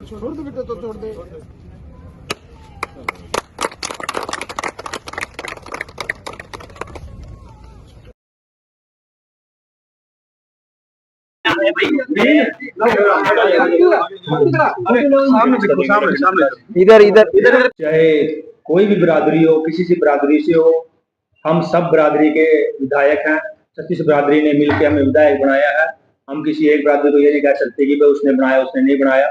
छोड़ दे बेटा, तो छोड़ दे। इधर इधर इधर। चाहे कोई भी बिरादरी हो, किसी से बिरादरी से हो, हम सब बिरादरी के विधायक हैं। 36 बिरादरी ने मिलकर हमें विधायक बनाया है। हम किसी एक बिरादरी को ये नहीं कह सकते कि भाई उसने बनाया, उसने नहीं बनाया।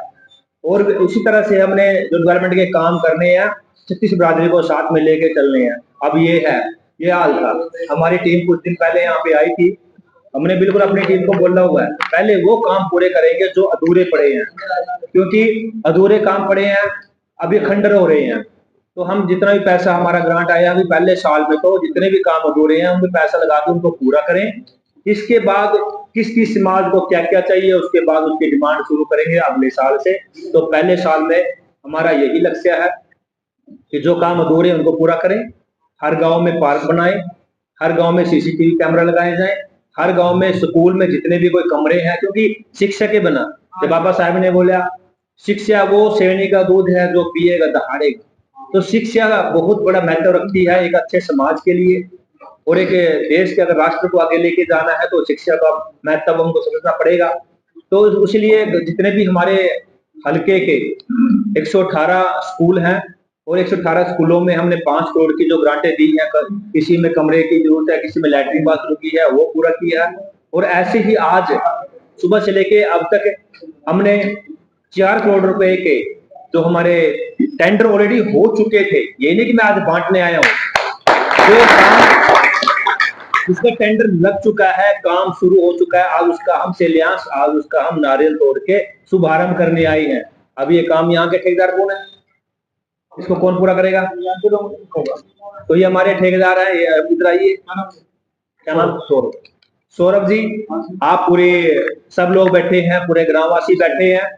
और उसी तरह से हमने जो डेवलपमेंट के काम करने हैं, 36 बिरादरी को साथ में लेके चलने हैं। अब ये हाल था। हमारी टीम कुछ दिन पहले यहाँ पे आई थी। हमने बिल्कुल अपनी टीम को बोला हुआ है, पहले वो काम पूरे करेंगे जो अधूरे पड़े हैं, क्योंकि अधूरे काम पड़े हैं, अभी खंडर हो रहे हैं। तो हम जितना भी पैसा हमारा ग्रांट आया अभी पहले साल में, तो जितने भी काम अधूरे हैं उनमें पैसा लगा के उनको पूरा करें। इसके बाद किस किस समाज को क्या क्या चाहिए, उसके बाद उसकी डिमांड शुरू करेंगे अगले साल से। तो पहले साल में हमारा यही लक्ष्य है कि जो काम अधूरे हैं उनको पूरा करें। हर गांव में पार्क बनाए, हर गांव में सीसीटीवी कैमरा लगाए जाए, हर गांव में स्कूल में जितने भी कोई कमरे हैं, क्योंकि शिक्षा के बिना, जब बाबा साहब ने बोला शिक्षा वो सेवनी का दूध है जो पिएगा दहाड़ेगा, तो शिक्षा बहुत बड़ा महत्व रखती है एक अच्छे समाज के लिए। और एक देश के अगर राष्ट्र को आगे लेके जाना है तो शिक्षा का महत्व हमको समझना पड़ेगा। तो इसलिए जितने भी हमारे हल्के के 118 स्कूल हैं, और 118 स्कूलों में हमने 5 करोड़ की जो ग्रांटें दी हैं, किसी में कमरे की जरूरत है, किसी में लैट्रिन बाथरूम की है, वो पूरा किया है। और ऐसे ही आज सुबह से लेके अब तक हमने 4 करोड़ रुपए के जो हमारे टेंडर ऑलरेडी हो चुके थे, ये नहीं कि मैं आज बांटने आया हूँ, जो काम उसका टेंडर लग चुका है, काम शुरू हो चुका है, आज उसका हम शिलान्यास, आज उसका हम नारियल तोड़ के शुभारंभ करने आए हैं। अब ये काम यहाँ के ठेकेदार कौन है, इसको कौन पूरा करेगा? तो ये हमारे ठेकेदार है, इधर आइए, क्या नाम? सौरभ जी। आप पूरे सब लोग बैठे हैं, पूरे ग्रामवासी बैठे हैं।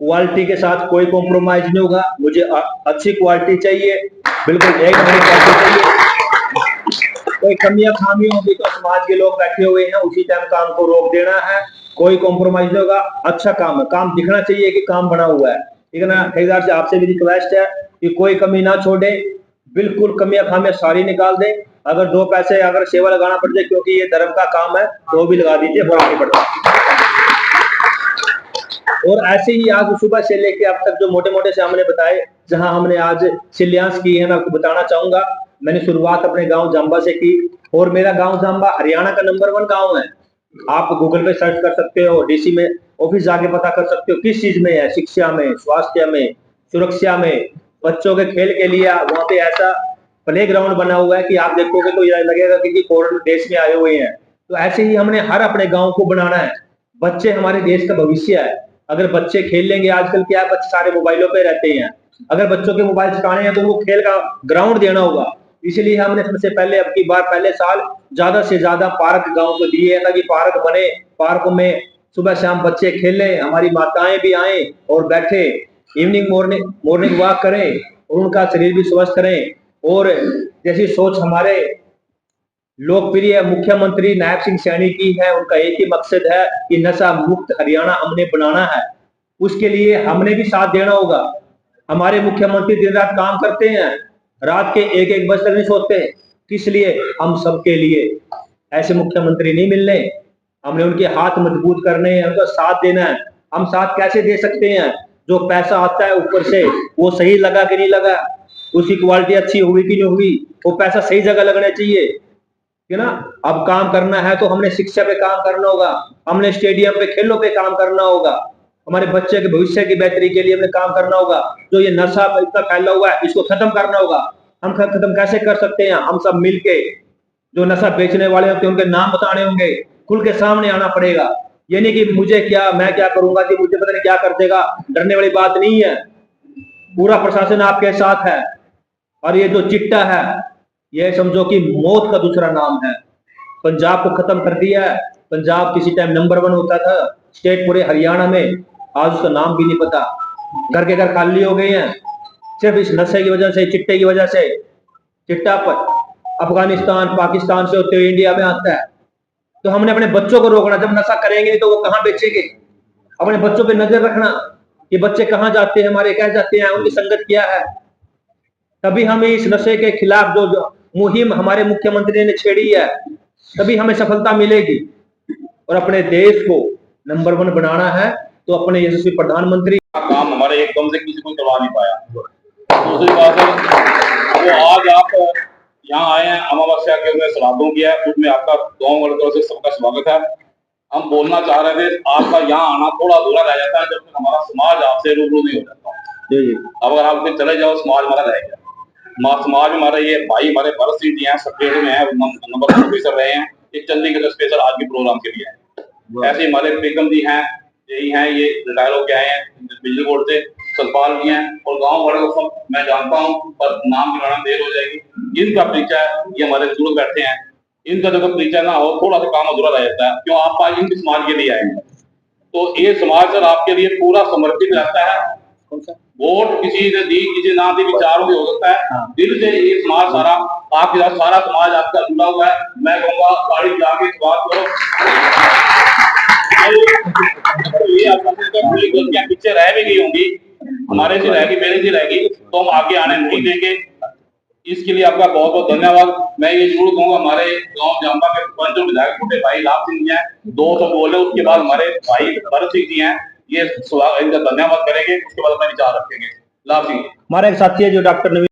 क्वालिटी के साथ कोई कॉम्प्रोमाइज नहीं होगा। मुझे अच्छी क्वालिटी चाहिए, बिल्कुल एक नंबर क्वालिटी चाहिए। कोई कमियां खामी होगी तो समाज के लोग बैठे हुए हैं, उसी टाइम काम को रोक देना है। कोई कॉम्प्रोमाइज नहीं होगा। अच्छा काम है, काम दिखना चाहिए कि काम बना हुआ है, ठीक है ना? ठेकेदार से आपसे भी रिक्वेस्ट है कि कोई कमी ना छोड़े, बिल्कुल कमियां खामियां सारी निकाल दे। अगर 2 पैसे अगर सेवा लगाना पड़ जाए, क्योंकि ये धर्म का काम है, तो भी लगा दीजिए, फर्क नहीं पड़ता। और ऐसे ही आज सुबह से लेके अब तक जो मोटे मोटे से हमने बताए, जहां हमने आज शिलान्यास किए हैं, मैं आपको बताना चाहूंगा। मैंने शुरुआत अपने गांव जांबा से की, और मेरा गांव जांबा हरियाणा का नंबर 1 गांव है। आप गूगल पे सर्च कर सकते हो, डीसी में ऑफिस जाके पता कर सकते हो किस चीज में है, शिक्षा में, स्वास्थ्य में, सुरक्षा में, बच्चों के खेल के लिए वहां पे ऐसा प्ले ग्राउंड बना हुआ है कि आप देखोगे तो यह लगेगा कि फॉरेन देश में आए हुए हैं। तो ऐसे ही हमने हर अपने गाँव को बनाना है। बच्चे हमारे देश का भविष्य है। अगर बच्चे खेल लेंगे, आजकल क्या बच्चे सारे मोबाइलों पे रहते हैं, अगर बच्चों के मोबाइल चलाने हैं तो वो खेल का ग्राउंड देना होगा। इसलिए हमने सबसे पहले अब की बार पहले साल ज्यादा से ज्यादा पार्क गांव को दिए हैं, ताकि पार्क बने, पार्कों में सुबह शाम बच्चे खेलें, हमारी माताएं भी आए और बैठे, इवनिंग मॉर्निंग वॉक करें, और उनका शरीर भी स्वस्थ करें। और जैसी सोच हमारे लोकप्रिय मुख्यमंत्री नायब सिंह सैनी की है, उनका एक ही मकसद है कि नशा मुक्त हरियाणा हमने बनाना है। उसके लिए हमने भी साथ देना होगा। हमारे मुख्यमंत्री दिन रात काम करते हैं, रात के 1-1 बजे तक नहीं सोते, किस लिए? हम सबके लिए। ऐसे मुख्यमंत्री नहीं मिलने, हमने उनके हाथ मजबूत करने हैं, उनका साथ देना है। हम साथ कैसे दे सकते हैं? जो पैसा आता है ऊपर से, वो सही लगा कि नहीं लगा, उसकी क्वालिटी अच्छी हुई कि नहीं हुई, वो पैसा सही जगह लगना चाहिए, है ना? अब काम करना है तो हमने शिक्षा पे काम करना होगा, हमने स्टेडियम पे, खेलों पे काम करना होगा, हमारे बच्चे के भविष्य की बेहतरी के लिए हमें काम करना होगा। जो ये नशा इतना फैला हुआ है, इसको खत्म करना होगा। हम खत्म कैसे कर सकते हैं? हम सब मिलके, जो नशा बेचने वाले होते हैं उनके नाम बताने होंगे, खुल के सामने आना पड़ेगा। ये नहीं कि मुझे क्या, मैं क्या करूंगा, कि मुझे पता नहीं क्या कर देगा, डरने वाली बात नहीं है। पूरा प्रशासन आपके साथ है। और ये जो चिट्टा है, ये समझो कि मौत का दूसरा नाम है। पंजाब को खत्म कर दिया है। पंजाब किसी टाइम नंबर 1 होता था स्टेट पूरे हरियाणा में, आज उसका नाम भी नहीं पता। घर के घर खाली हो गए हैं, सिर्फ इस नशे की वजह से, चिट्टे की वजह से। चिट्टा पर अफगानिस्तान, पाकिस्तान से होते हुए इंडिया में आता है। तो हमने अपने बच्चों को रोकना। जब नशा करेंगे तो वो कहाँ बेचेंगे? अपने बच्चों पे नजर रखना। ये बच्चे कहाँ जाते हैं, हमारे क्या जाते हैं, उनकी संगत क्या है। तभी हमें इस नशे के खिलाफ जो मुहिम हमारे मुख्यमंत्री ने छेड़ी है, तभी हमें सफलता मिलेगी। और अपने देश को नंबर 1 बनाना है तो अपने यशस्वी प्रधानमंत्री काम हमारे एकदम से किसी को करवा नहीं पाया। दूसरी बात है, वो आज आप यहाँ आए हैं, अमावस्या के उसमें श्राद्धों किया है, उसमें आपका गाँव वालों तरफ से सबका स्वागत है। हम बोलना चाह रहे थे, आपका यहाँ आना थोड़ा अधूरा रह जाता है जब तक हमारा समाज आपसे रूबरू नहीं हो जाता। अब अगर आप चले जाओ, समाज हमारा रह गया। समाज में हमारे ये भाई, हमारे भरत सिंह जी हैं, सेक्रेटरी में है, नंबर ऑफिसर रहे हैं, ये चंडीगढ़ स्पेशल आज के प्रोग्राम के लिए है। ऐसे हमारे बेगम जी हैं, यही हैं, ये रिटायर होके आए हैं बिजली बोर्ड से, सतपाल भी हैं, और गांव वाले को मैं जानता हूँ, पर नाम गिनाना देर हो जाएगी। इनका परिचय ये हमारे जुड़ बैठे हैं, इनका जब परिचय ना हो थोड़ा सा काम अधूरा रह जाता है। क्यों? आप आज इनके समाज के लिए आए हैं, तो ये समाज सर आपके लिए पूरा समर्पित रहता है। वोट किसी ने दी, किसी ना दी, विचारों से हो सकता है, दिल से ये समाज सारा आपके साथ, सारा समाज आपका जुड़ा हुआ है। मैं कहूँगा गाड़ी जाके बात करो, ये गलतियां पीछे रह भी गई होंगी, हमारे से रहेगी, मेरे से रहेगी, तो हम आगे आने नहीं देंगे। इसके लिए आपका बहुत बहुत धन्यवाद। मैं ये जरूर कहूँगा, हमारे गांव जाम्बा के सरपंच और विधायक छोटे भाई लाभ सिंह जी हैं, 200 बोले, उसके बाद हमारे भाई भरत सिंह जी हैं, ये इनका धन्यवाद करेंगे, उसके बाद अपना विचार रखेंगे। लाभ सिंह हमारा एक साथी है जो डॉक्टर